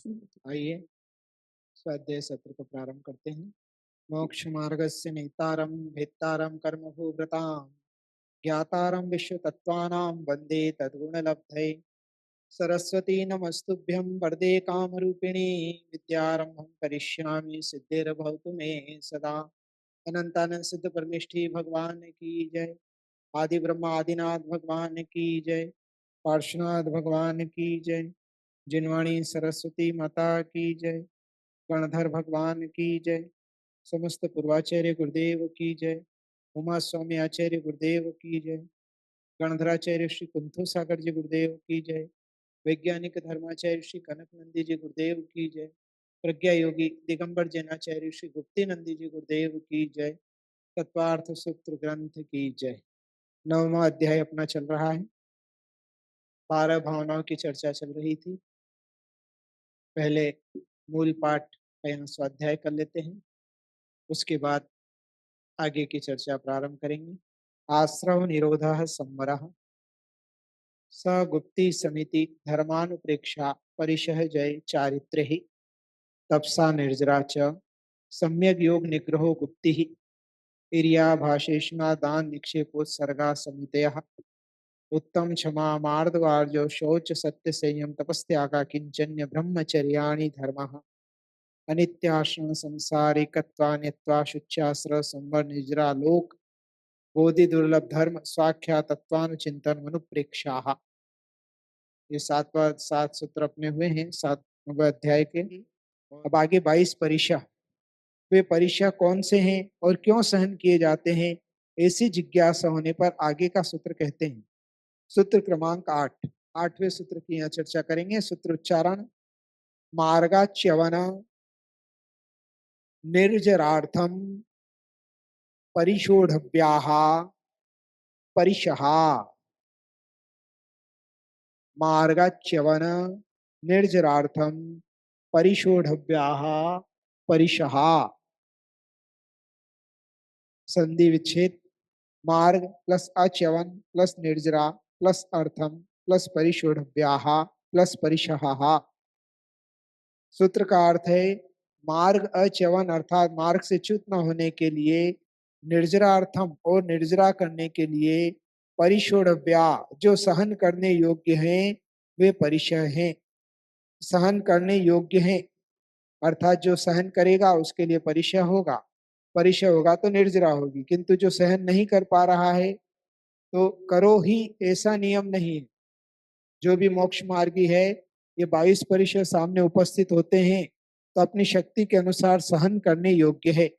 आइए स्वाध्याय सत्र को प्रारंभ करते हैं। मोक्ष मार्गस्य नेतारं भेत्तारं कर्मभूव्रतां ज्ञातारं विश्वतत्त्वानां वन्दे तद्गुणलब्धये। सरस्वती नमस्तुभ्यं वरदे कामरूपिणी विद्यारम्भं करिष्यामि सिद्धिर्भवतु मे सदा। अनंतानंद सिद्ध परमेष्ठी भगवान की जय। आदि ब्रह्मा आदिनाथ भगवान की जय। पार्श्वनाथ भगवान की जय। जिनवाणी सरस्वती माता की जय। गणधर भगवान की जय। समस्त पूर्वाचार्य गुरुदेव की जय। उमा स्वामी आचार्य गुरुदेव की जय। गणधराचार्य श्री कुंथु सागर जी गुरुदेव की जय। वैज्ञानिक धर्माचार्य श्री कनक नंदी जी गुरुदेव की जय। प्रज्ञा योगी दिगंबर जैनाचार्य श्री गुप्ती नंदी जी गुरुदेव की जय। तत्वार्थ सूत्र ग्रंथ की जय। 9वां अध्याय अपना चल रहा है। 12 भावनाओं की चर्चा चल रही थी। पहले मूल पाठ का यहाँ स्वाध्याय कर लेते हैं, उसके बाद आगे की चर्चा प्रारंभ करेंगे। आश्रव निरोधः संवरः स गुप्ती समिति धर्मानुप्रेक्षा परिशः जय चारित्र्य ही तपसा निर्जरा च सम्यक योग निग्रहो गुप्ति इरिया भाषेषणा दान निक्षेपोत्सर्गा समितयः उत्तम क्षमा मार्दवार्जो शौच सत्य संयम तपस्त्यागा किंचन्य ब्रह्मचर्याणि धर्मः अनित्याश्रण संसारिकत्वान्यत्वा शुच्याश्र संवर निजरा लोक बोधि दुर्लभ धर्म स्वाख्या तत्वानुचिंतन मनुप्रेक्षा। ये 7 सूत्र अपने हुए हैं 7वें अध्याय के। अब आगे 22 परीक्षा। वे परीक्षा कौन से हैं और क्यों सहन किए जाते हैं, ऐसी जिज्ञासा होने पर आगे का सूत्र कहते हैं। सूत्र क्रमांक 8, 8वें सूत्र की यहाँ चर्चा करेंगे। सूत्र उच्चारण मार्गाच्यवन निर्जरार्थम परिशोढव्याः परिशः। मार्गाच्यवन निर्जरार्थम परिशोढव्याः परिशः। संधि विच्छेद मार्ग प्लस अच्यवन प्लस निर्जरा प्लस अर्थम प्लस परिशोढव्याः प्लस परिशः। सूत्र का अर्थ है मार्ग अच्यवन अर्थात मार्ग से च्युत न होने के लिए, निर्जरार्थम और निर्जरा करने के लिए, परिशोढव्या जो सहन करने योग्य हैं वे परिशः हैं। सहन करने योग्य हैं अर्थात जो सहन करेगा उसके लिए परिशः होगा। परिशः होगा तो निर्जरा होगी, किंतु जो सहन नहीं कर पा रहा है तो करो ही ऐसा नियम नहीं है। जो भी मोक्ष मार्गी है, ये 22 परिशः सामने उपस्थित होते हैं तो अपनी शक्ति के अनुसार सहन करने योग्य है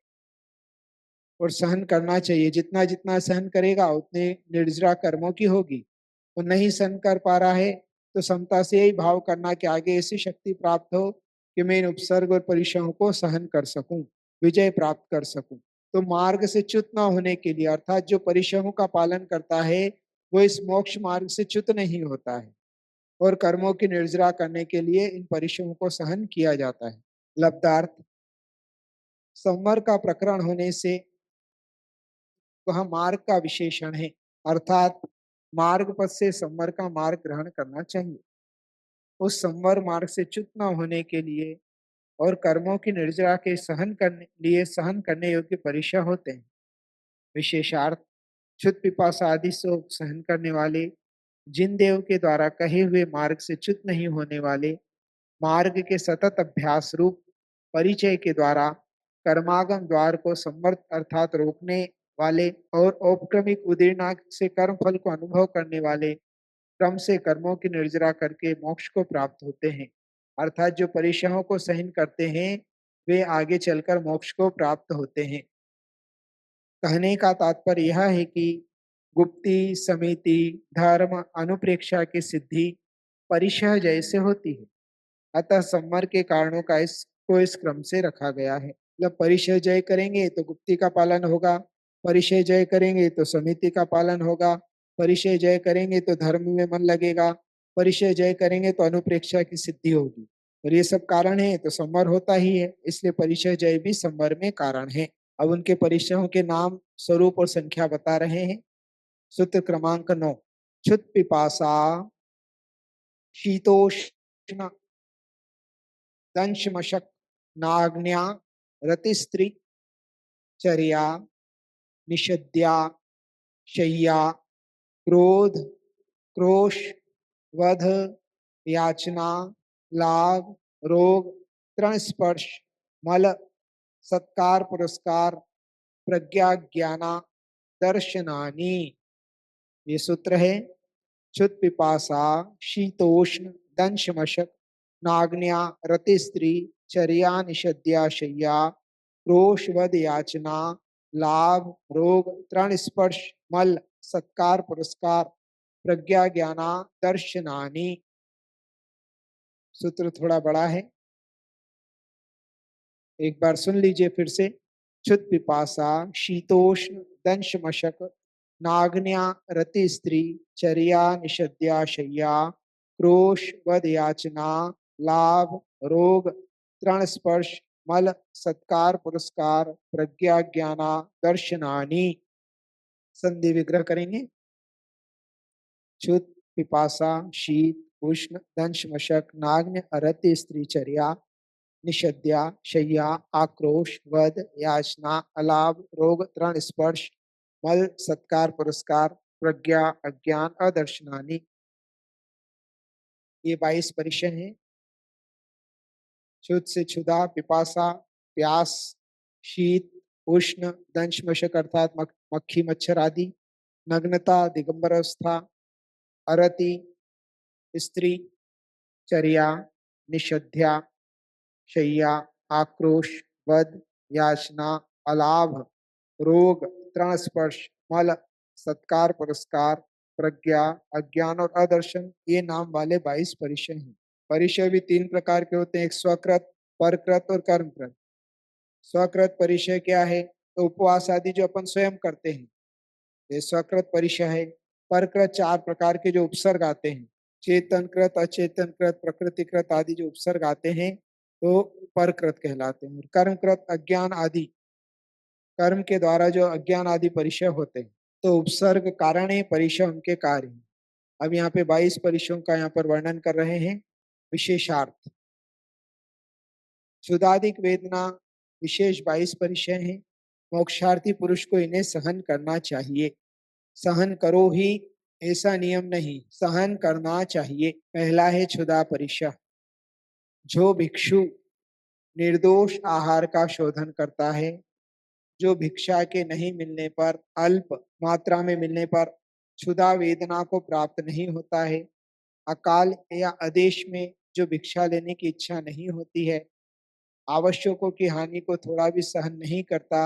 और सहन करना चाहिए। जितना जितना सहन करेगा उतने निर्जरा कर्मों की होगी। तो नहीं सहन कर पा रहा है तो समता से यही भाव करना कि आगे ऐसी शक्ति प्राप्त हो कि मैं इन उपसर्ग और परिश्रमों को सहन कर सकूं, विजय प्राप्त कर सकूं। तो मार्ग से च्युत न होने के लिए अर्थात जो परिश्रमों का पालन करता है वो इस मोक्ष मार्ग से च्युत नहीं होता है और कर्मों की निर्जरा करने के लिए इन परिश्रमों को सहन किया जाता है। लब्धार्थ संवर का प्रकरण होने से वह मार्ग का विशेषण है, अर्थात मार्ग पथ से संवर का मार्ग ग्रहण करना चाहिए। उस संवर मार्ग से च्युत न होने के लिए और कर्मों की निर्जरा के सहन करने योग्य परिशः होते हैं। विशेषार्थ क्षुत पिपासा आदि से सहन करने वाले, जिन देव के द्वारा कहे हुए मार्ग से च्युत नहीं होने वाले, मार्ग के सतत अभ्यास रूप परिचय के द्वारा कर्मागम द्वार को समर्थ अर्थात रोकने वाले और औपक्रमिक उदीर्णा से कर्म फल को अनुभव करने वाले क्रम से कर्मों की निर्जरा करके मोक्ष को प्राप्त होते हैं। अर्थात जो परीक्षाओं को सहन करते हैं वे आगे चलकर मोक्ष को प्राप्त होते हैं। कहने का तात्पर्य यह है कि गुप्ती समिति धर्म अनुप्रेक्षा की सिद्धि परिशः जैसे होती है, अतः संवर के कारणों का इसको इस क्रम से रखा गया है। मतलब परिशय जय करेंगे तो गुप्ती का पालन होगा, परिशय जय करेंगे तो समिति का पालन होगा, परिशय जय करेंगे तो धर्म में मन लगेगा, परिशय जय करेंगे तो अनुप्रेक्षा की सिद्धि होगी। और ये सब कारण है तो संवर होता ही है, इसलिए परिशय जय भी संवर में कारण है। अब उनके परिशयों के नाम स्वरूप और संख्या बता रहे हैं। सूत्र क्रमांक 9 क्षुत पिपासा शीतोष्ण दंश मशक नाग्न्या रतिस्त्री चर्या निषद्या शय्या क्रोध क्रोश वध याचना लाभ रोग तृण स्पर्श मल सत्कार पुरस्कार प्रज्ञा ज्ञाना दर्शनानी। ये सूत्र है क्षुत पिपासा शीतोष्ण दंश मशक नाग्न्या रतिस्त्री चर्या निषद्या शय्या क्रोश वध याचना लाभ रोग तृण स्पर्श मल सत्कार पुरस्कार प्रज्ञा ज्ञाना दर्शनानी। सूत्र थोड़ा बड़ा है, एक बार सुन लीजिए फिर से। क्षुत पिपासा शीतोष्ण दंश मशक नाग्न्या रति स्त्री चर्या निषद्या शय्या क्रोश वध याचना लाभ रोग तृण स्पर्श मल सत्कार पुरस्कार प्रज्ञा ज्ञाना दर्शनानी। संधि विग्रह करेंगे। क्षुत पिपासा शीत उष्ण दंश मशक नाग्न अरत्य स्त्री चर्या निषद्या शय्या आक्रोश वध याचना अलाभ रोग तृण स्पर्श मल सत्कार पुरस्कार प्रज्ञा अज्ञान अदर्शनानी। ये 22 परिचय हैं। क्षुत से क्षुधा पिपासा प्यास शीत उष्ण दंश मशक अर्थात मक्खी मच्छर आदि नग्नता दिगंबर अवस्था अरति स्त्री चर्या निषद्या शय्या आक्रोश वध याचना अलाभ रोग तृण स्पर्श मल सत्कार पुरस्कार प्रज्ञा अज्ञान और अदर्शन, ये नाम वाले 22 परिचय हैं। परिचय भी 3 प्रकार के होते हैं, एक स्वकृत परकृत और कर्मकृत। स्वकृत परिचय क्या है? तो उपवास आदि जो अपन स्वयं करते हैं, ये स्वकृत परिचय है। परकृत 4 प्रकार के जो उपसर्ग आते हैं, चेतनकृत अचेतनकृत प्रकृतिकृत आदि जो उपसर्ग आते हैं तो परकृत कहलाते हैं। कर्मकृत अज्ञान आदि, कर्म के द्वारा जो अज्ञान आदि परिचय होते हैं तो उपसर्ग कारण है, परिचय उनके कार्य हैं। अब यहाँ पे 22 परिचयों का यहाँ पर वर्णन कर रहे हैं। विशेषार्थ क्षुदादिक वेदना विशेष 22 परिचय हैं। मोक्षार्थी पुरुष को इन्हें सहन करना चाहिए। सहन करो ही ऐसा नियम नहीं, सहन करना चाहिए। पहला है क्षुदा परिचय। जो भिक्षु निर्दोष आहार का शोधन करता है, जो भिक्षा के नहीं मिलने पर अल्प मात्रा में मिलने पर क्षुधा वेदना को प्राप्त नहीं होता है, अकाल या आदेश में जो भिक्षा लेने की इच्छा नहीं होती है, आवश्यकों की हानि को थोड़ा भी सहन नहीं करता,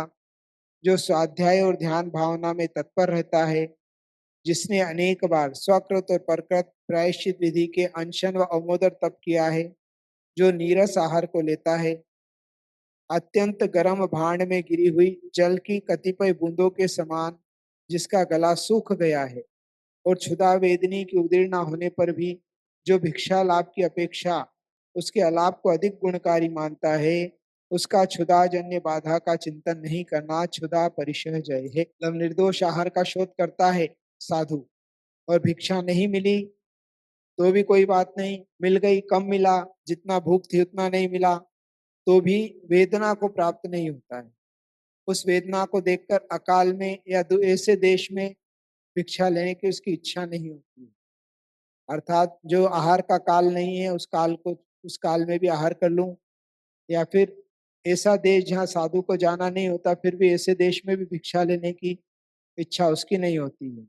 जो स्वाध्याय और ध्यान भावना में तत्पर रहता है, जिसने अनेक बार स्वकृत और परकृत प्रायश्चित विधि के अनशन व अवमोदर तप किया है, जो नीरस आहार को लेता है, अत्यंत गर्म भांड में गिरी हुई जल की कतिपय बूंदों के समान जिसका गला सूख गया है, और क्षुधा वेदनी की उदीर्ण होने पर भी जो भिक्षा लाभ की अपेक्षा उसके अलाप को अधिक गुणकारी मानता है, उसका क्षुधाजन्य बाधा का चिंतन नहीं करना क्षुधा परिचय जय है। जब निर्दोष आहार का शोध करता है साधु और भिक्षा नहीं मिली तो भी कोई बात नहीं, मिल गई कम मिला, जितना भूख थी उतना नहीं मिला, तो भी वेदना को प्राप्त नहीं होता है। उस वेदना को देखकर अकाल में या ऐसे देश में भिक्षा लेने की उसकी इच्छा नहीं होती है। अर्थात जो आहार का काल नहीं है उस काल में भी आहार कर लूं, या फिर ऐसा देश जहाँ साधु को जाना नहीं होता फिर भी ऐसे देश में भी भिक्षा लेने की इच्छा उसकी नहीं होती है।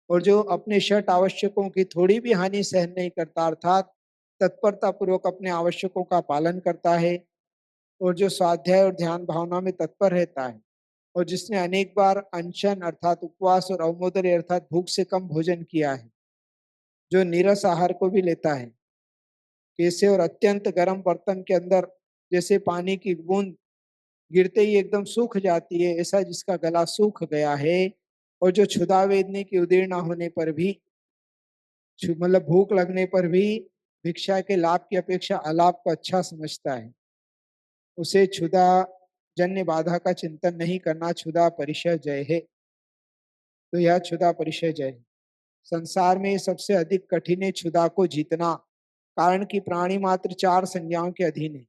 और जो अपने षट आवश्यकों की थोड़ी भी हानि सहन नहीं करता, अर्थात तत्परता पूर्वक अपने आवश्यकों का पालन करता है, और जो स्वाध्याय और ध्यान भावना में तत्पर रहता है, और जिसने अनेक बार अनशन अर्थात उपवास और अवमोदरी अर्थात भूख से कम भोजन किया है, जो नीरस आहार को भी लेता है, कैसे और अत्यंत गर्म बर्तन के अंदर जैसे पानी की बूंद गिरते ही एकदम सूख जाती है, ऐसा जिसका गला सूख गया है, और जो क्षुधा वेदनी की उदीर्ण होने पर भी मतलब भूख लगने पर भी भिक्षा के लाभ की अपेक्षा अलाभ को अच्छा समझता है, उसे क्षुधा जन्य बाधा का चिंतन नहीं करना क्षुधा परिचय जय है। तो यह क्षुधा परिचय जय है। संसार में सबसे अधिक कठिन है क्षुधा को जीतना, कारण कि प्राणी मात्र 4 संज्ञाओं के अधीन है।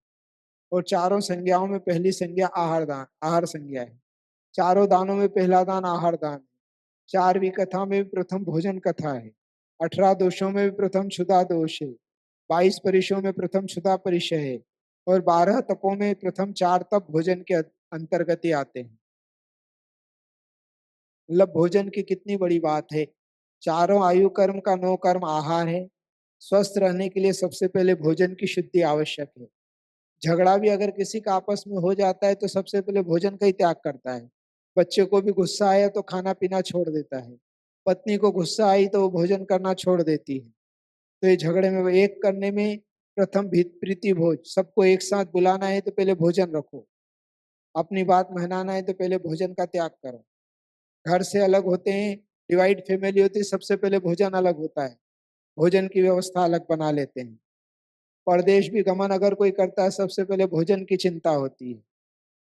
और चारों संज्ञाओं में पहली संज्ञा आहार दान, आहार संज्ञा है। चारों दानों में पहला दान आहार दान है। 4वीं कथा में प्रथम भोजन कथा है। 18 दोषों में प्रथम क्षुधा दोष है। 22 परिशों में प्रथम क्षुधा परिशय है। और 12 तपों में प्रथम 4 तप भोजन के अंतर्गत ही आते हैं। मतलब भोजन की कितनी बड़ी बात है। चारों आयु कर्म का 9 कर्म आहार है। स्वस्थ रहने के लिए सबसे पहले भोजन की शुद्धि आवश्यक है। झगड़ा भी अगर किसी का आपस में हो जाता है तो सबसे पहले भोजन का ही त्याग करता है। बच्चे को भी गुस्सा आया तो खाना पीना छोड़ देता है। पत्नी को गुस्सा आई तो वो भोजन करना छोड़ देती है। तो ये झगड़े में वो एक करने में प्रथम प्रीति भोज, सबको एक साथ बुलाना है तो पहले भोजन रखो। अपनी बात मनाना है तो पहले भोजन का त्याग करो। घर से अलग होते हैं, डिवाइड फैमिली होती है, सबसे पहले भोजन अलग होता है। भोजन की व्यवस्था अलग बना लेते हैं। परदेश भी गमन अगर कोई करता है सबसे पहले भोजन की चिंता होती है।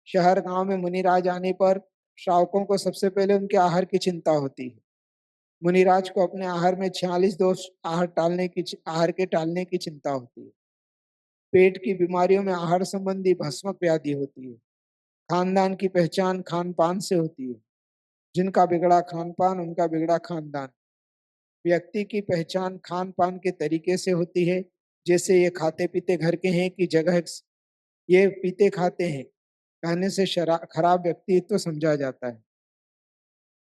शहर गांव में मुनिराज आने पर श्रावकों को सबसे पहले उनके आहार की चिंता होती है। मुनिराज को अपने आहार में 46 दोष आहार के टालने की चिंता होती है। पेट की बीमारियों में आहार संबंधी भस्मक व्याधि होती है। खानदान की पहचान खान पान से होती है। जिनका बिगड़ा खान पान उनका बिगड़ा खानदान। व्यक्ति की पहचान खान पान के तरीके से होती है। जैसे ये खाते पीते घर के हैं कि जगह, ये पीते खाते हैं कहने से खराब व्यक्तित्व तो समझा जाता है।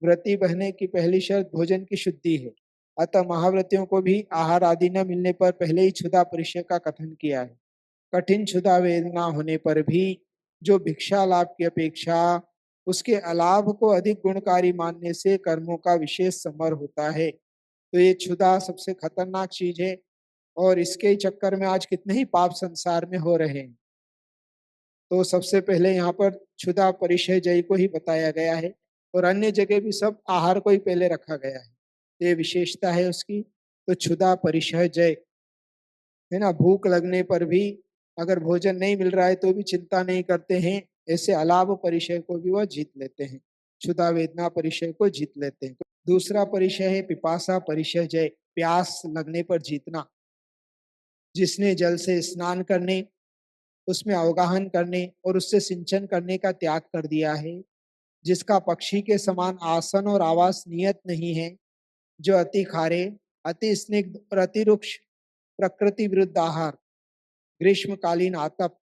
व्रती बहने की पहली शर्त भोजन की शुद्धि है। अतः महाव्रतियों को भी आहार आदि न मिलने पर पहले ही क्षुधा परिचय का कथन किया है। कठिन क्षुधा वेदना होने पर भी जो भिक्षा लाभ की अपेक्षा उसके अलाभ को अधिक गुणकारी मानने से कर्मों का विशेष समर होता है। तो ये क्षुधा सबसे खतरनाक चीज है। और इसके चक्कर में आज कितने ही पाप संसार में हो रहे हैं। तो सबसे पहले यहाँ पर क्षुधा परिचय जय को ही बताया गया है। और अन्य जगह भी सब आहार को ही पहले रखा गया है। ये विशेषता है उसकी। तो क्षुधा परिचय जय है ना। भूख लगने पर भी अगर भोजन नहीं मिल रहा है तो भी चिंता नहीं करते हैं। ऐसे अलाभ परिचय को भी वह जीत लेते हैं। क्षुधा वेदना परिचय को जीत लेते हैं। दूसरा परिचय है पिपासा परिचय जय, प्यास लगने पर जीतना। जिसने जल से स्नान करने, उसमें अवगाहन करने और उससे सिंचन करने का त्याग कर दिया है, जिसका पक्षी के समान आसन और आवास नियत नहीं है, जो अति खारे, अति स्निग्ध और अति रुक्ष प्रकृति विरुद्ध आहार, ग्रीष्मकालीन आतप,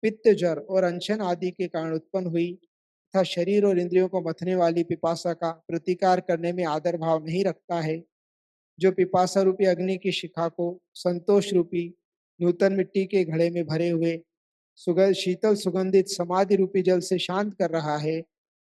पित्त ज्वर और अनशन आदि के कारण उत्पन्न हुई तथा शरीर और इंद्रियों को मथने वाली पिपासा का प्रतिकार करने में आदर भाव नहीं रखता है, जो पिपासा रूपी अग्नि की शिखा को संतोष रूपी नूतन मिट्टी के घड़े में भरे हुए शीतल सुगंधित समाधि रूपी जल से शांत कर रहा है,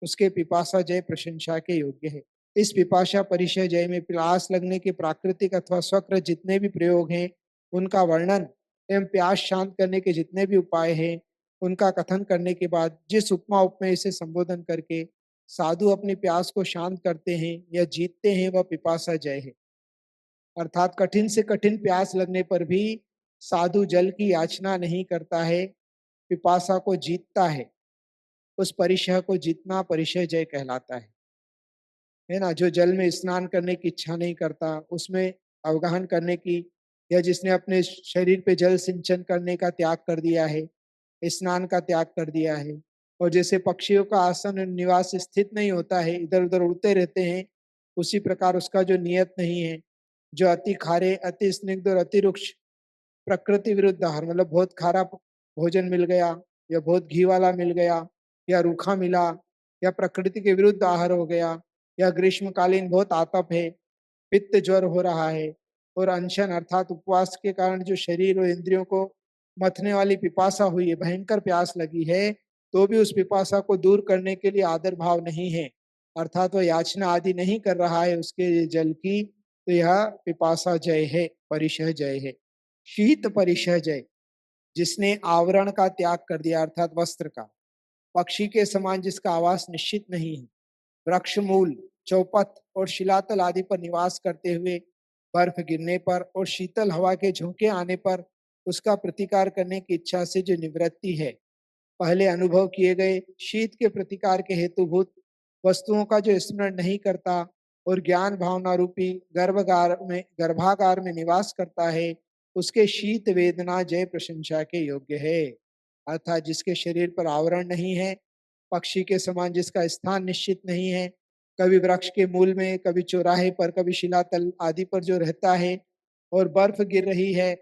उसके पिपासा जय प्रशंसा के योग्य है। इस पिपाशा परिचय जय में प्यास लगने के प्राकृतिक अथवा स्वकृत जितने भी प्रयोग हैं, उनका वर्णन एवं प्यास शांत करने के जितने भी उपाय हैं, उनका कथन करने के बाद जिस उपमा उपमेय से संबोधन करके साधु अपनी प्यास को शांत करते हैं या जीतते हैं, वह पिपासा जय है। अर्थात कठिन से कठिन प्यास लगने पर भी साधु जल की याचना नहीं करता है, पिपासा को जीतता है। उस परिचय को जीतना परिचय जय कहलाता है ना। जो जल में स्नान करने की इच्छा नहीं करता, उसमें अवगाहन करने की, या जिसने अपने शरीर पे जल सिंचन करने का त्याग कर दिया है, स्नान का त्याग कर दिया है। और जैसे पक्षियों का आसन निवास स्थित नहीं होता है, इधर उधर उड़ते रहते हैं, उसी प्रकार उसका जो नियत नहीं है, जो अति खारे, अति स्निग्ध और अति रुक्ष प्रकृति विरुद्ध आहार, मतलब बहुत खारा भोजन मिल गया या बहुत घी वाला मिल गया या रूखा मिला या प्रकृति के विरुद्ध आहार हो गया या ग्रीष्मकालीन बहुत आतप है, पित्त ज्वर हो रहा है और अनशन अर्थात उपवास के कारण जो शरीर और इंद्रियों को मथने वाली पिपासा हुई है, भयंकर प्यास लगी है, तो भी उस पिपासा को दूर करने के लिए आदर भाव नहीं है, अर्थात वह याचना आदि नहीं कर रहा है उसके जल की, तो यह पिपासा जय है, परिशय जय है। शीत परिशय जय, जिसने आवरण का त्याग कर दिया अर्थात वस्त्र का, पक्षी के समान जिसका आवास निश्चित नहीं है, वृक्ष मूल, चौपथ और शिलातल आदि पर निवास करते हुए बर्फ गिरने पर और शीतल हवा के झोंके आने पर उसका प्रतिकार करने की इच्छा से जो निवृत्ति है, पहले अनुभव किए गए शीत के प्रतिकार के हेतुभूत वस्तुओं का जो स्मरण नहीं करता और ज्ञान भावना रूपी गर्भागार में निवास करता है, उसके शीत वेदना जय प्रशंसा के योग्य है। अर्थात जिसके शरीर पर आवरण नहीं है, पक्षी के समान जिसका स्थान निश्चित नहीं है, कभी वृक्ष के मूल में, कभी चौराहे पर, कभी शिलातल आदि पर जो रहता है, और बर्फ गिर रही है,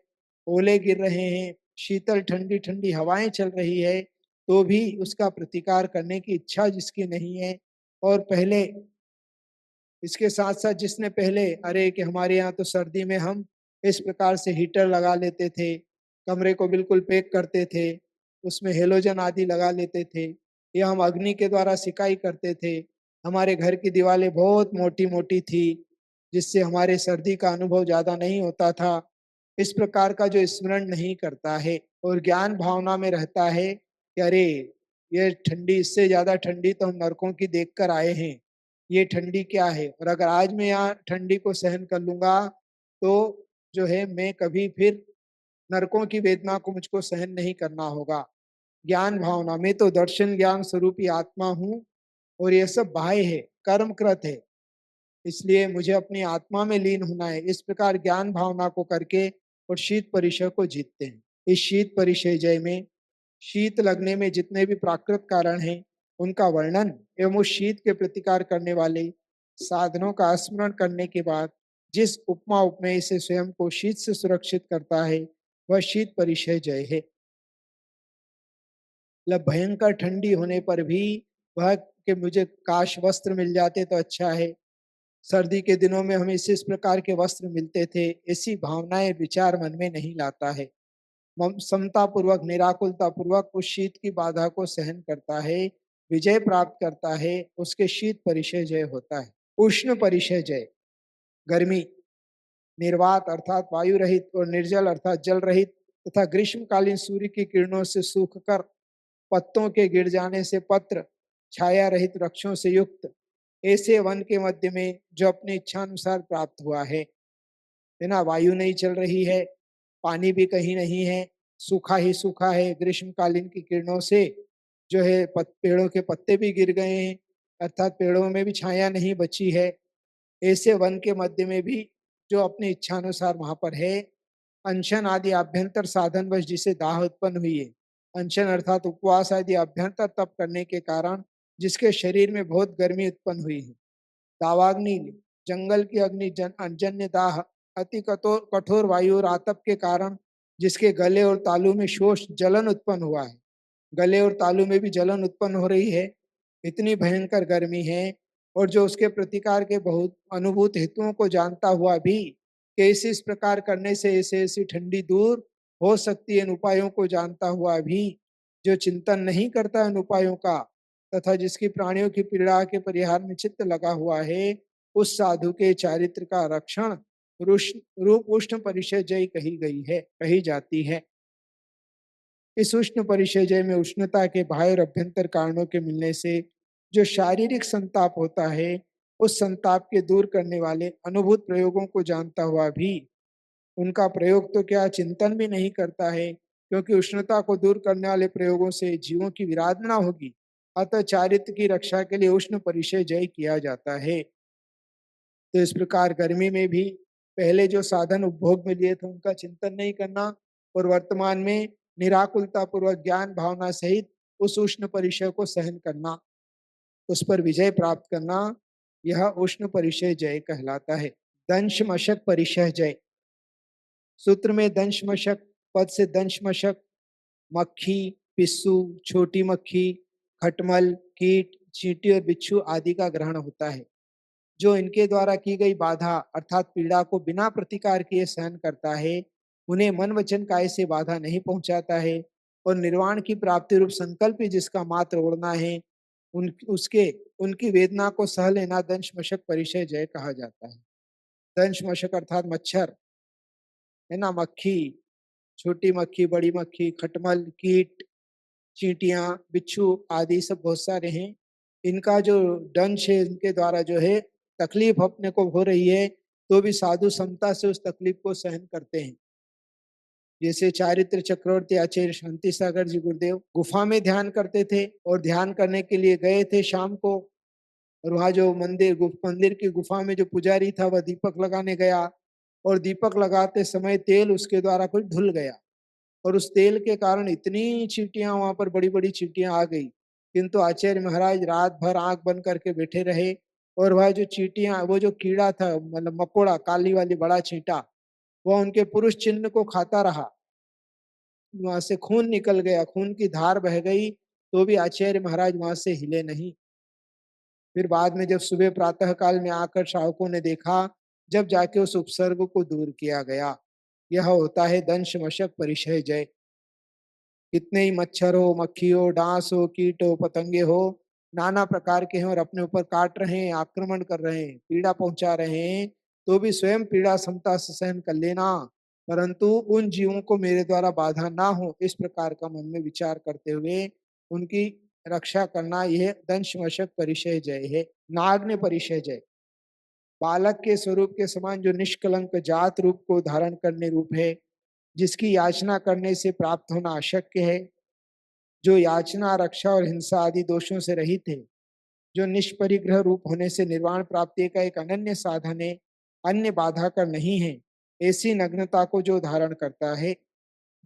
ओले गिर रहे हैं, शीतल ठंडी ठंडी हवाएं चल रही है, तो भी उसका प्रतिकार करने की इच्छा जिसकी नहीं है। और पहले इसके साथ साथ जिसने पहले, अरे कि हमारे यहाँ तो सर्दी में हम इस प्रकार से हीटर लगा लेते थे, कमरे को बिल्कुल पैक करते थे, उसमें हेलोजन आदि लगा लेते थे, या हम अग्नि के द्वारा सिकाई करते थे, हमारे घर की दीवारें बहुत मोटी मोटी थी, जिससे हमारे सर्दी का अनुभव ज्यादा नहीं होता था। इस प्रकार का जो स्मरण नहीं करता है और ज्ञान भावना में रहता है कि अरे ये ठंडी, इससे ज्यादा ठंडी तो हम नरकों की देख कर आए हैं, ये ठंडी क्या है, और अगर आज मैं यहाँ ठंडी को सहन कर लूंगा तो जो है मैं कभी फिर नरकों की वेदना को मुझको सहन नहीं करना होगा। ज्ञान भावना में तो दर्शन ज्ञान स्वरूपी आत्मा हूँ, और ये सब बाह्य है, कर्मकृत है, इसलिए मुझे अपनी आत्मा में लीन होना है। इस प्रकार ज्ञान भावना को करके और शीत परिचय को जीतते हैं। इस शीत परिचय जय में शीत लगने में जितने भी प्राकृत कारण हैं, उनका वर्णन एवं उस शीत के प्रतिकार करने वाले साधनों का स्मरण करने के बाद जिस उपमा उपमेय से स्वयं को शीत से सुरक्षित करता है, वह शीत परिचय जय है। मतलब भयंकर ठंडी होने पर भी वह कि मुझे काश वस्त्र मिल जाते तो अच्छा है, सर्दी के दिनों में हमें इस प्रकार के वस्त्र मिलते थे, ऐसी भावनाएं विचार मन में नहीं लाता है। समता पूर्वक, निराकुलता पूर्वक उस शीत की बाधा को सहन करता है, विजय प्राप्त करता है, उसके शीत परिचय जय होता है। उष्ण परिचय जय, गर्मी, निर्वात अर्थात वायु रहित और निर्जल अर्थात जल रहित तथा ग्रीष्मकालीन सूर्य की किरणों से सूख कर पत्तों के गिर जाने से पत्र छाया रहित वृक्षों से युक्त ऐसे वन के मध्य में जो अपनी इच्छा अनुसार प्राप्त हुआ है ना। वायु नहीं चल रही है, पानी भी कहीं नहीं है, सूखा ही सूखा है, ग्रीष्मकालीन की किरणों से जो है पेड़ों के पत्ते भी गिर गए हैं, अर्थात पेड़ों में भी छाया नहीं बची है। ऐसे वन के मध्य में भी जो अपनी इच्छा अनुसार वहां पर है, अनशन आदि आभ्यंतर साधन वश जिसे दाह उत्पन्न हुई है, अनशन अर्थात उपवास आदि अभ्यंतर तप करने के कारण जिसके शरीर में बहुत गर्मी उत्पन्न हुई है, दावाग्नि, जंगल की अग्नि, जन्य दाह, अति कठोर कठोर वायु और आतप के कारण जिसके गले और तालू में शोष जलन उत्पन्न हुआ है, गले और तालू में भी जलन उत्पन्न हो रही है, इतनी भयंकर गर्मी है। और जो उसके प्रतिकार के बहुत अनुभूत हेतुओं को जानता हुआ भी कैसे इस प्रकार करने से ऐसे ऐसी ठंडी दूर हो सकती है, इन उपायों को जानता हुआ भी जो चिंतन नहीं करता इन उपायों का, तथा जिसकी प्राणियों की पीड़ा के परिहार में चित्त लगा हुआ है, उस साधु के चारित्र का रक्षण रूप उष्ण परिचय जय कही गई है, कही जाती है। इस उष्ण परिचय में उष्णता के बाह्य और अभ्यंतर कारणों के मिलने से जो शारीरिक संताप होता है, उस संताप के दूर करने वाले अनुभूत प्रयोगों को जानता हुआ भी उनका प्रयोग तो क्या चिंतन भी नहीं करता है, क्योंकि उष्णता को दूर करने वाले प्रयोगों से जीवों की विराधना होगी। अतः चारित्र की रक्षा के लिए उष्ण परिचय जय किया जाता है। तो इस प्रकार गर्मी में भी पहले जो साधन उपभोग में लिए थे उनका चिंतन नहीं करना, और वर्तमान में निराकुलता पूर्वक ज्ञान भावना सहित उस उष्ण परिचय को सहन करना, उस पर विजय प्राप्त करना, यह उष्ण परिचय जय कहलाता है। दंश मशक परिचय जय, सूत्र में दंश मशक पद से दंश मशक मक्खी, पिस्सू, छोटी मक्खी, खटमल, कीट, चींटी और बिच्छू आदि का ग्रहण होता है। जो इनके द्वारा की गई बाधा अर्थात पीड़ा को बिना प्रतिकार किए सहन करता है, उन्हें मन वचन काय से बाधा नहीं पहुंचाता है, और निर्वाण की प्राप्ति रूप संकल्प ही जिसका मात्र ओढ़ना है, उसके उनकी वेदना को सह लेना दंश मशक परिचय जय कहा जाता है। दंश मशक अर्थात मच्छर है ना, मक्खी, छोटी मक्खी, बड़ी मक्खी, खटमल, कीट, चींटियां, बिच्छू आदि सब बहुत सारे हैं। इनका जो दंश है, इनके द्वारा जो है तकलीफ अपने को हो रही है, तो भी साधु समता से उस तकलीफ को सहन करते हैं। जैसे चारित्र चक्रवर्ती आचार्य शांति सागर जी गुरुदेव गुफा में ध्यान करते थे, और ध्यान करने के लिए गए थे शाम को, और वहां जो मंदिर की गुफा में जो पुजारी था वह दीपक लगाने गया, और दीपक लगाते समय तेल उसके द्वारा कुछ धुल गया, और उस तेल के कारण इतनी चींटियां वहां पर बड़ी बड़ी चींटियां आ गई, किंतु आचार्य महाराज रात भर आंख बंद करके बैठे रहे। और वह जो चींटियां, वो जो कीड़ा था, मतलब मकोड़ा, काली वाली बड़ा चींटा, वह उनके पुरुष चिन्ह को खाता रहा। वहां से खून निकल गया, खून की धार बह गई, तो भी आचार्य महाराज वहां से हिले नहीं। फिर बाद में जब सुबह प्रातः काल में आकर श्रावकों ने देखा, जब जाके उस उपसर्ग को दूर किया गया। यह होता है दंश मशक परिचय जय। कितने ही मच्छर हो, मक्खी हो, डांस हो, कीट हो, पतंगे हो, नाना प्रकार के हैं और अपने ऊपर काट रहे हैं, आक्रमण कर रहे हैं, पीड़ा पहुंचा रहे हैं, तो भी स्वयं पीड़ा समता से सहन कर लेना, परंतु उन जीवों को मेरे द्वारा बाधा ना हो, इस प्रकार का मन में विचार करते हुए उनकी रक्षा करना, यह दंश मशक परिचय जय है। नाग्न परिचय जय बालक के स्वरूप के समान जो निष्कलंक जात रूप को धारण करने रूप है, जिसकी याचना करने से प्राप्त होना अशक्य है, जो याचना, रक्षा और हिंसा आदि दोषों से रहित है, जो निष्परिग्रह रूप होने से निर्वाण प्राप्ति का एक अनन्य साधन है, अन्य बाधा का नहीं है, ऐसी नग्नता को जो धारण करता है,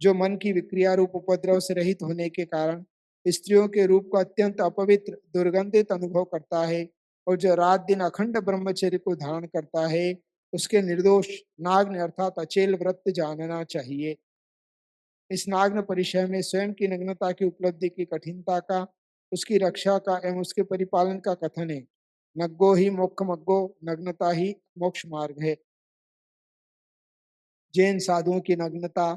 जो मन की विक्रिया रूप उपद्रव से रहित होने के कारण स्त्रियों के रूप को अत्यंत अपवित्र दुर्गंधित अनुभव करता है, और जो रात दिन अखंड ब्रह्मचर्य को धारण करता है, उसके निर्दोष नाग्न अर्थात अचेल व्रत जानना चाहिए। इस नाग्न परिचय में स्वयं की नग्नता की उपलब्धि की कठिनता का, उसकी रक्षा का एवं उसके परिपालन का कथन है। नग्गो ही मोक्ष मग्गो, नग्नता ही मोक्ष मार्ग है। जैन साधुओं की नग्नता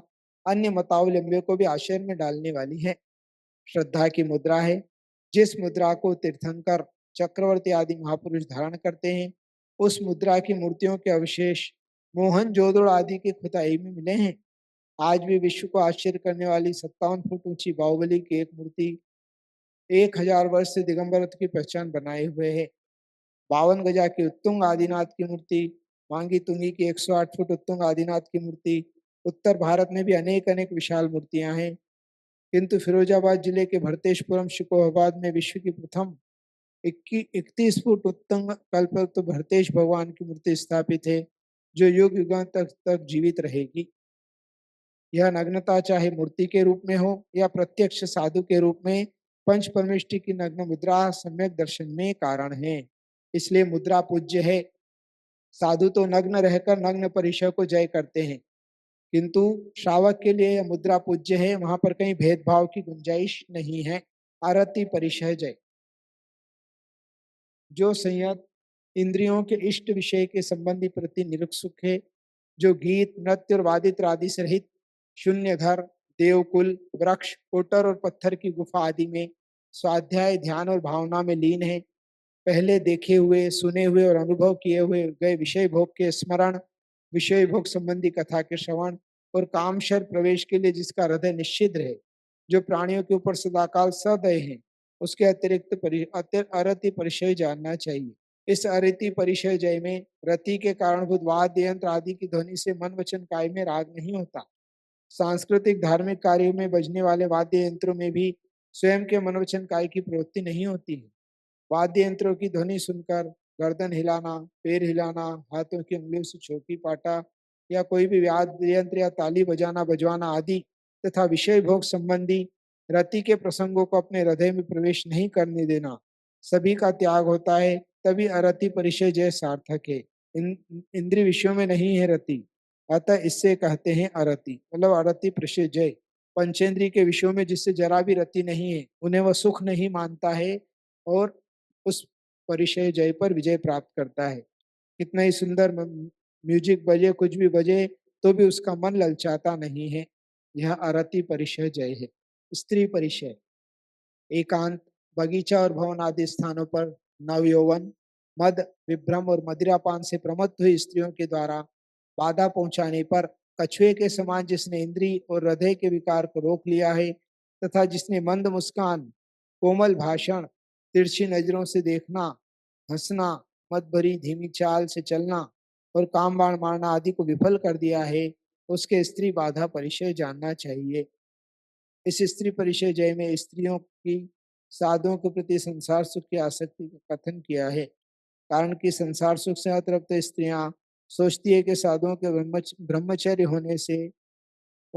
अन्य मतावलंबियों को भी आश्चर्य में डालने वाली है। श्रद्धा की मुद्रा है, जिस मुद्रा को तीर्थंकर, चक्रवर्ती आदि महापुरुष धारण करते हैं, उस मुद्रा की मूर्तियों के अवशेष मोहन जोदड़ो आदि की खुदाई में मिले हैं। आज भी विश्व को आश्चर्य करने वाली 57 फुट ऊंची बाहुबली की एक मूर्ति 1000 वर्ष से दिगंबरत्व की पहचान बनाए हुए है। 52 गजा की उत्तुंग आदिनाथ की मूर्ति, मांगी तुंगी की 108 फुट उत्तुंग आदिनाथ की मूर्ति, उत्तर भारत में भी अनेक अनेक विशाल मूर्तियां हैं, किंतु फिरोजाबाद जिले के भरतेशपुरम शिकोहाबाद में विश्व की प्रथम 31 फुट उत्तुंग कल्पतरु भरतेश भगवान की मूर्ति स्थापित है, जो युग युग तक जीवित रहेगी। यह नग्नता चाहे मूर्ति के रूप में हो या प्रत्यक्ष साधु के रूप में, पंच परमेष्टि की नग्न मुद्रा सम्यक दर्शन में कारण है, इसलिए मुद्रा पूज्य है। साधु तो नग्न रहकर नग्न परिचय को जय करते हैं, किंतु श्रावक के लिए यह मुद्रा पूज्य है, वहां पर कहीं भेदभाव की गुंजाइश नहीं है। आरती परिचय जय। जो संयत इंद्रियों के इष्ट विषय के संबंधी प्रति निरुत्सुक है, जो गीत, नृत्य और वादित्र आदि से रहित, शून्य घर, देवकुल, वृक्ष, कोटर और पत्थर की गुफा आदि में स्वाध्याय, ध्यान और भावना में लीन है, पहले देखे हुए, सुने हुए और अनुभव किए हुए गए विषय भोग के स्मरण, विषय भोग संबंधी कथा के श्रवण और कामशर प्रवेश के लिए जिसका हृदय निश्चित रहे, जो प्राणियों के ऊपर सदाकाल सदय है, उसके अतिरिक्त अरति परिचय जानना चाहिए। इस अरति परिचय जय में रति के कारणभूत वाद्य यंत्र आदि की ध्वनि से मन वचन काय में राग नहीं होता। सांस्कृतिक धार्मिक कार्यों में बजने वाले वाद्य यंत्रों में भी स्वयं के मन वचन काय की प्रवृत्ति नहीं होती है। वाद्य यंत्रों की ध्वनि सुनकर गर्दन हिलाना, पैर हिलाना, हाथों की उंगलियों से चौकी पाटा या कोई भी वाद्य यंत्र या ताली बजाना बजवाना आदि तथा विषय भोग संबंधी रति के प्रसंगों को अपने हृदय में प्रवेश नहीं करने देना, सभी का त्याग होता है, तभी अरति परिचय जय सार्थक है। इंद्रिय विषयों में नहीं है रति, अतः इससे कहते हैं अरति, मतलब अरति परिचय जय। पंचेंद्रिय के विषयों में जिससे जरा भी रति नहीं है, उन्हें वह सुख नहीं मानता है और उस परिचय जय पर विजय प्राप्त करता है। कितना ही सुंदर म्यूजिक बजे, कुछ भी बजे, तो भी उसका मन ललचाता नहीं है। यह अरति परिचय जय है। स्त्री परिचय एकांत, बगीचा और भवन आदि स्थानों पर नवयौवन, मद, विभ्रम और मदिरापान से प्रमत्त हुई स्त्रियों के द्वारा बाधा पहुंचाने पर कछुए के समान जिसने इंद्री और हृदय के विकार को रोक लिया है, तथा जिसने मंद मुस्कान, कोमल भाषण, तिरछी नजरों से देखना, हंसना, मत भरी धीमी चाल से चलना और काम बाण मारना आदि को विफल कर दिया है, उसके स्त्री बाधा परिचय जानना चाहिए। इस स्त्री परिचय जय में स्त्रियों की साधुओं के प्रति संसार सुख की आसक्ति का कथन किया है, कारण कि संसार सुख से अतृप्त स्त्रियां सोचती है कि साधुओं के ब्रह्मचर्य होने से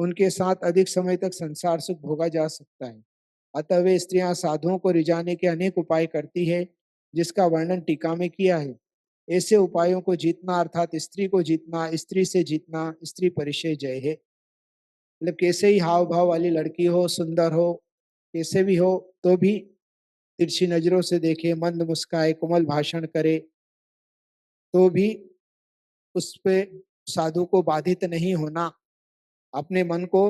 उनके साथ अधिक समय तक संसार सुख भोगा जा सकता है। अतः वे स्त्रियां साधुओं को रिझाने के अनेक उपाय करती है, जिसका वर्णन टीका में किया है। ऐसे उपायों को जीतना अर्थात स्त्री को जीतना, स्त्री से जीतना, स्त्री परिचय जय है। मतलब कैसे ही हाव भाव वाली लड़की हो, सुंदर हो, कैसे भी हो, तो भी तिरछी नजरों से देखे, मंद मुस्काए, कोमल भाषण करे, तो भी उस पे साधु को बाधित नहीं होना, अपने मन को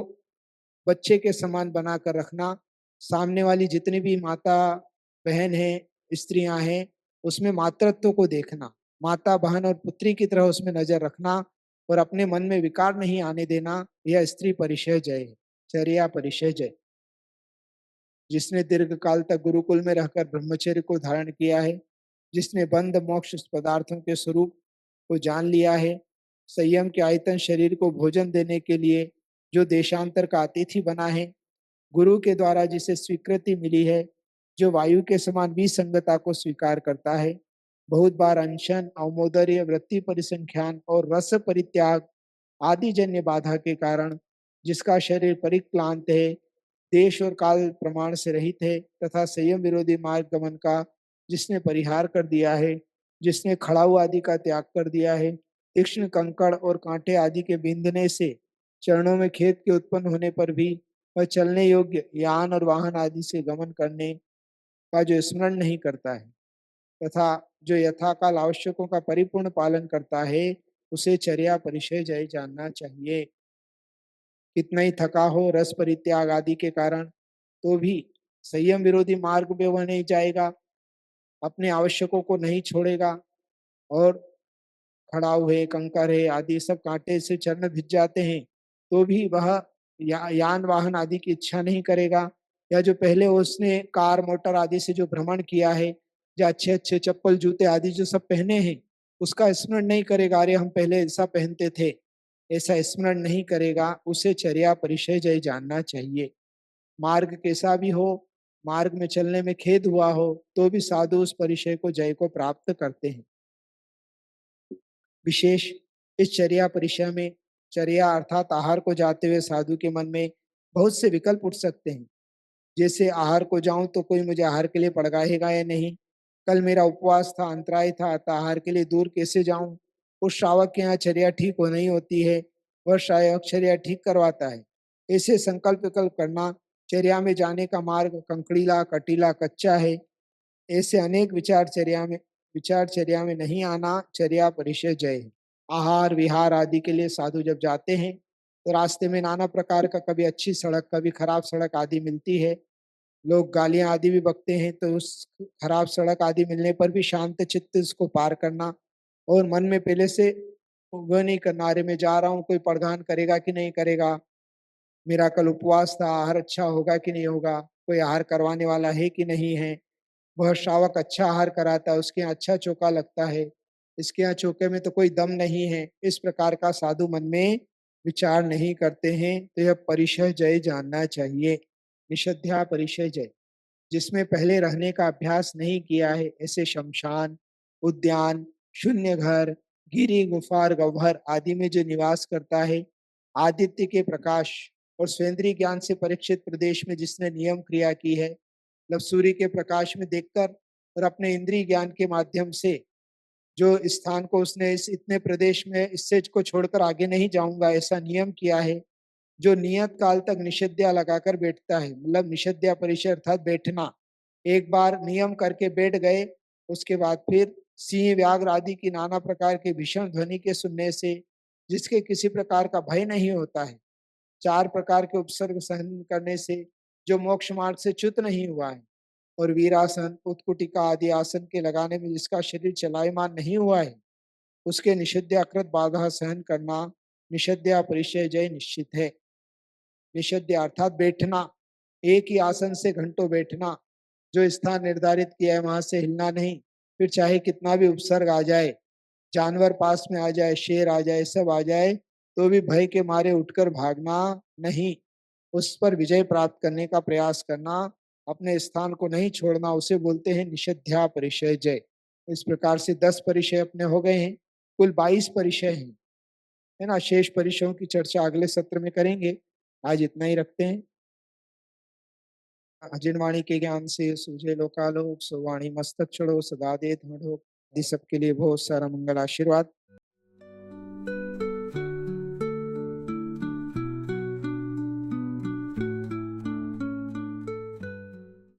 बच्चे के समान बनाकर रखना, सामने वाली जितनी भी माता बहन है, स्त्रियां हैं, उसमें मातृत्व को देखना, माता बहन और पुत्री की तरह उसमें नजर रखना और अपने मन में विकार नहीं आने देना, यह स्त्री परिचय जय है, चर्या परिचय जय। जिसने दीर्घ काल तक गुरुकुल में रहकर ब्रह्मचर्य को धारण किया है, जिसने बंध मोक्ष पदार्थों के स्वरूप को जान लिया है, संयम के आयतन शरीर को भोजन देने के लिए जो देशांतर का अतिथि बना है, गुरु के द्वारा जिसे स्वीकृति मिली है, जो वायु के समान विसंगता को स्वीकार करता है, बहुत बार अनशन, अवमोदर्य, वृत्ति परिसंख्यान और रस परित्याग आदि जन्य बाधा के कारण जिसका शरीर परिक्लांत है, देश और काल प्रमाण से रहित है तथा संयम विरोधी मार्ग गमन का जिसने परिहार कर दिया है, जिसने खड़ाऊ आदि का त्याग कर दिया है, तीक्ष्ण कंकड़ और कांटे आदि के बिंदने से चरणों में खेद के उत्पन्न होने पर भी वह चलने योग्य यान और वाहन आदि से गमन करने का जो स्मरण नहीं करता है तथा जो यथाकाल आवश्यकों का परिपूर्ण पालन करता है, उसे चर्या परिचय जय जानना चाहिए। कितना ही थका हो रस परित्याग आदि के कारण, तो भी संयम विरोधी मार्ग में वह नहीं जाएगा, अपने आवश्यकों को नहीं छोड़ेगा और खड़ा हुए कंकर है आदि सब कांटे से चरण भिज जाते हैं, तो भी वह यान वाहन आदि की इच्छा नहीं करेगा, या जो पहले उसने कार मोटर आदि से जो भ्रमण किया है, जो अच्छे अच्छे चप्पल जूते आदि जो सब पहने हैं, उसका स्मरण नहीं करेगा, अरे हम पहले ऐसा पहनते थे, ऐसा स्मरण नहीं करेगा, उसे चर्या परिचय जय जानना चाहिए। मार्ग कैसा भी हो, मार्ग में चलने में खेद हुआ हो, तो भी साधु उस परिचय को जय को प्राप्त करते हैं। विशेष इस चर्या परिचय में, चर्या अर्थात आहार को जाते हुए साधु के मन में बहुत से विकल्प उठ सकते हैं। जैसे आहार को जाऊं तो कोई मुझे आहार के लिए पड़गाएगा या नहीं, कल मेरा उपवास था, अंतराय था, अतः आहार के लिए दूर कैसे जाऊं, उस श्रावक के यहाँ चर्या ठीक हो नहीं होती है, वह श्रावक चर्या ठीक करवाता है। ऐसे संकल्प विकल्प करना, चर्या में जाने का मार्ग कंकड़ीला, कटीला, कच्चा है, ऐसे अनेक विचारचर्या में नहीं आना चर्या परिचय जय है। आहार विहार आदि के लिए साधु जब जाते हैं, तो रास्ते में नाना प्रकार का, कभी अच्छी सड़क, कभी खराब सड़क आदि मिलती है, लोग गालियां आदि भी बकते हैं, तो उस खराब सड़क आदि मिलने पर भी शांत चित्त उसको पार करना और मन में पहले से वह नहीं करना, अरे मैं जा रहा हूँ, कोई पड़गान करेगा कि नहीं करेगा, मेरा कल उपवास था, आहार अच्छा होगा कि नहीं होगा, कोई आहार करवाने वाला है कि नहीं है, वह श्रावक अच्छा आहार कराता है, उसके यहाँ अच्छा चोखा लगता है, इसके यहाँ चोखे में तो कोई दम नहीं है, इस प्रकार का साधु मन में विचार नहीं करते हैं, तो यह परिचय जय जानना चाहिए। निषध्या परिचय जय, जिसमें पहले रहने का अभ्यास नहीं किया है, ऐसे शमशान, उद्यान, शून्य घर, गिरी गुफार गह्वर आदि में जो निवास करता है, आदित्य के प्रकाश और स्वेंद्रीय ज्ञान से परीक्षित प्रदेश में जिसने नियम क्रिया की है, मतलब सूर्य के प्रकाश में देखकर और अपने इंद्रिय ज्ञान के माध्यम से जो स्थान को उसने इस इतने प्रदेश में, इससे को छोड़कर आगे नहीं जाऊंगा ऐसा नियम किया है, जो नियत काल तक निषेध्या लगाकर बैठता है, मतलब निषेध्या परिचय अर्थात बैठना, एक बार नियम करके बैठ गए, उसके बाद फिर सिंह व्याघ्र आदि की नाना प्रकार के भीषण ध्वनि के सुनने से जिसके किसी प्रकार का भय नहीं होता है, चार प्रकार के उपसर्ग सहन करने से जो मोक्ष मार्ग से च्युत नहीं हुआ है, और वीरासन, उत्कुटिका आदि आसन के लगाने में जिसका शरीर चलायमान नहीं हुआ है, उसके निषेध्याकृत बाधा सहन करना निषेध्या परिचय जय निश्चित है। निषेध्या अर्थात बैठना, एक ही आसन से घंटों बैठना, जो स्थान निर्धारित किया है वहां से हिलना नहीं, फिर चाहे कितना भी उपसर्ग आ जाए, जानवर पास में आ जाए, शेर आ जाए, सब आ जाए, तो भी भय के मारे उठकर भागना नहीं, उस पर विजय प्राप्त करने का प्रयास करना, अपने स्थान को नहीं छोड़ना, उसे बोलते हैं निषेध्या परिचय जय। इस प्रकार से 10 परिचय अपने हो गए हैं, कुल 22 परिचय हैं, है ना। शेष परिचयों की चर्चा अगले सत्र में करेंगे। आज इतना ही रखते हैं। जिन वाणी के ज्ञान से सूझे लोकालोक, सो वाणी मस्तक चढ़ो सदा दे दृढ़। सबके लिए बहुत सारा मंगल आशीर्वाद।